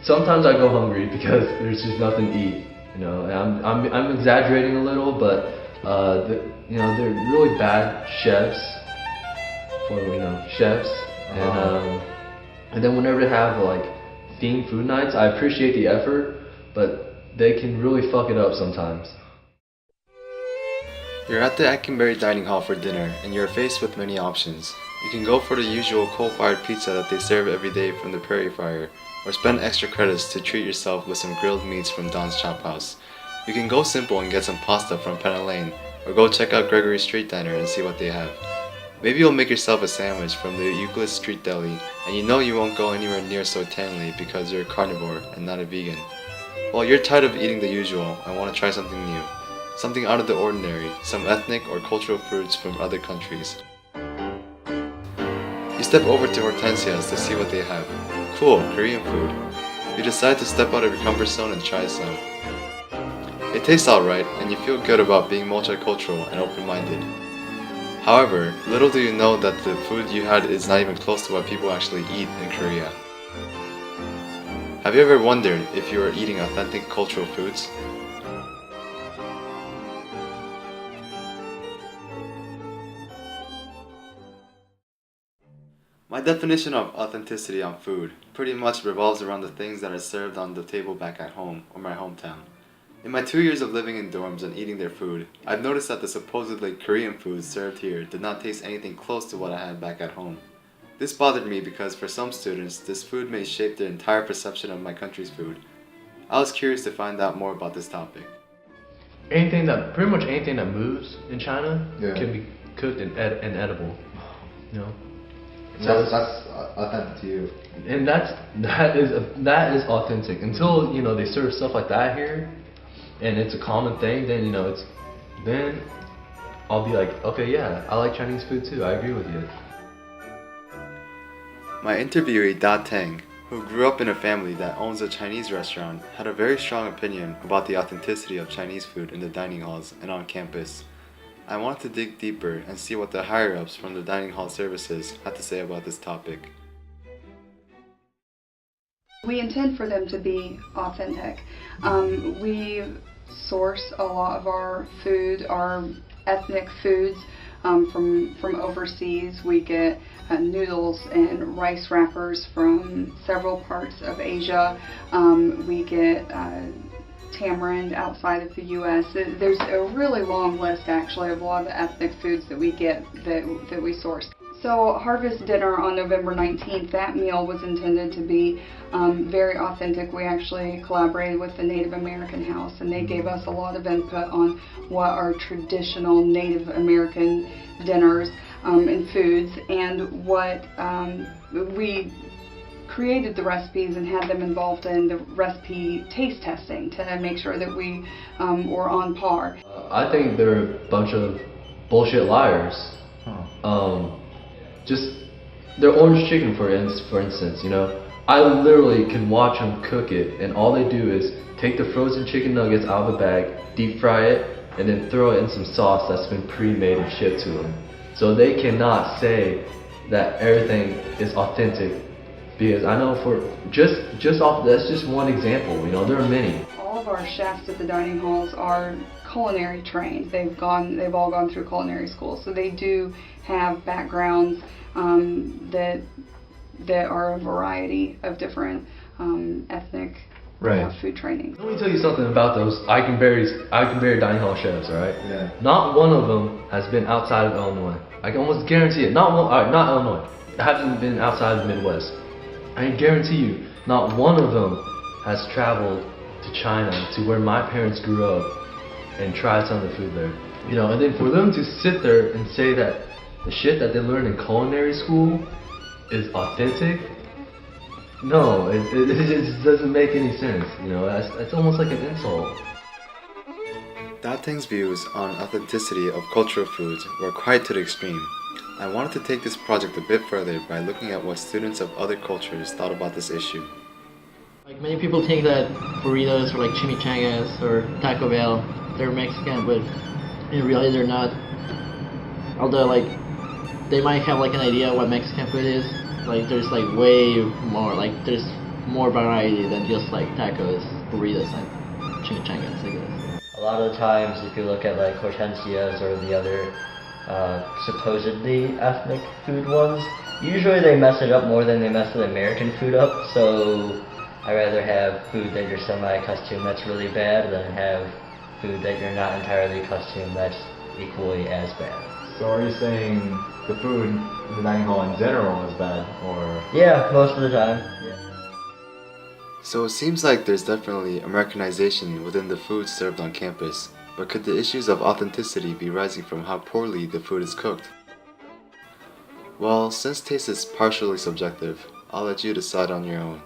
sometimes I go hungry because there's just nothing to eat. And I'm exaggerating a little, but they're really bad chefs for chefs, and then whenever they have like themed food nights, I appreciate the effort, but they can really fuck it up sometimes. You're at the Ackenberry Dining Hall for dinner, and you're faced with many options. You can go for the usual coal-fired pizza that they serve every day from the prairie fire, or spend extra credits to treat yourself with some grilled meats from Don's Chop House. You can go simple and get some pasta from Penna Lane, or go check out Gregory's Street Diner and see what they have. Maybe you'll make yourself a sandwich from the Euclid Street Deli, and you know you won't go anywhere near so tangy because you're a carnivore and not a vegan. Well, you're tired of eating the usual and want to try something new. Something out of the ordinary, some ethnic or cultural foods from other countries. You step over to Hortensia's to see what they have. Cool, Korean food. You decide to step out of your comfort zone and try some. It tastes alright, and you feel good about being multicultural and open-minded. However, little do you know that the food you had is not even close to what people actually eat in Korea. Have you ever wondered if you are eating authentic cultural foods? My definition of authenticity on food pretty much revolves around the things that are served on the table back at home or my hometown. In my 2 years of living in dorms and eating their food, I've noticed that the supposedly Korean food served here did not taste anything close to what I had back at home. This bothered me because for some students, this food may shape their entire perception of my country's food. I was curious to find out more about this topic. Pretty much anything that moves in China can be cooked and edible. So that's authentic to you. And that is authentic until they serve stuff like that here, and it's a common thing. Then I'll be like, okay, yeah, I like Chinese food too. I agree with you. My interviewee Da Teng, who grew up in a family that owns a Chinese restaurant, had a very strong opinion about the authenticity of Chinese food in the dining halls and on campus. I wanted to dig deeper and see what the higher-ups from the dining hall services had to say about this topic. We intend for them to be authentic. We source a lot of our food, our ethnic foods, from overseas. We get noodles and rice wrappers from several parts of Asia. We get tamarind outside of the U.S. There's a really long list actually of a lot of the ethnic foods that we get that we source. So Harvest Dinner on November 19th, that meal was intended to be very authentic. We actually collaborated with the Native American House, and they gave us a lot of input on what are traditional Native American dinners and foods, and what we created the recipes and had them involved in the recipe taste testing to make sure that we were on par. I think they're a bunch of bullshit liars. Just their orange chicken, for instance, I literally can watch them cook it, and all they do is take the frozen chicken nuggets out of the bag, deep fry it, and then throw it in some sauce that's been pre-made and shipped to them. So they cannot say that everything is authentic, because I know that's just one example. There are many. All of our chefs at the dining halls are culinary trained. They've all gone through culinary school, so they do have backgrounds that are a variety of different ethnic food training. Let me tell you something about those Eikenberry dining hall chefs, alright? Yeah. Not one of them has been outside of Illinois. I can almost guarantee it. Not Illinois. It hasn't been outside of the Midwest. I can guarantee you, not one of them has traveled to China, to where my parents grew up, and tried some of the food there. And then for them to sit there and say that the shit that they learned in culinary school is authentic, no, it just doesn't make any sense. It's almost like an insult. Da Teng's views on authenticity of cultural foods were quite to the extreme. I wanted to take this project a bit further by looking at what students of other cultures thought about this issue. Like many people think that burritos or like chimichangas or Taco Bell, they're Mexican, but in reality they're not. Although like they might have like an idea what Mexican food is. Like there's like way more, like there's more variety than just like tacos, burritos, and chimichangas, I guess. A lot of the times, if you look at like Hortensias or the other supposedly ethnic food ones, usually they mess it up more than they mess the American food up. So I rather have food that you're semi-accustomed that's really bad than have food that you're not entirely accustomed that's equally as bad. So are you saying the food in the dining hall in general is bad, or? Yeah, most of the time. So it seems like there's definitely Americanization within the food served on campus, but could the issues of authenticity be rising from how poorly the food is cooked? Well, since taste is partially subjective, I'll let you decide on your own.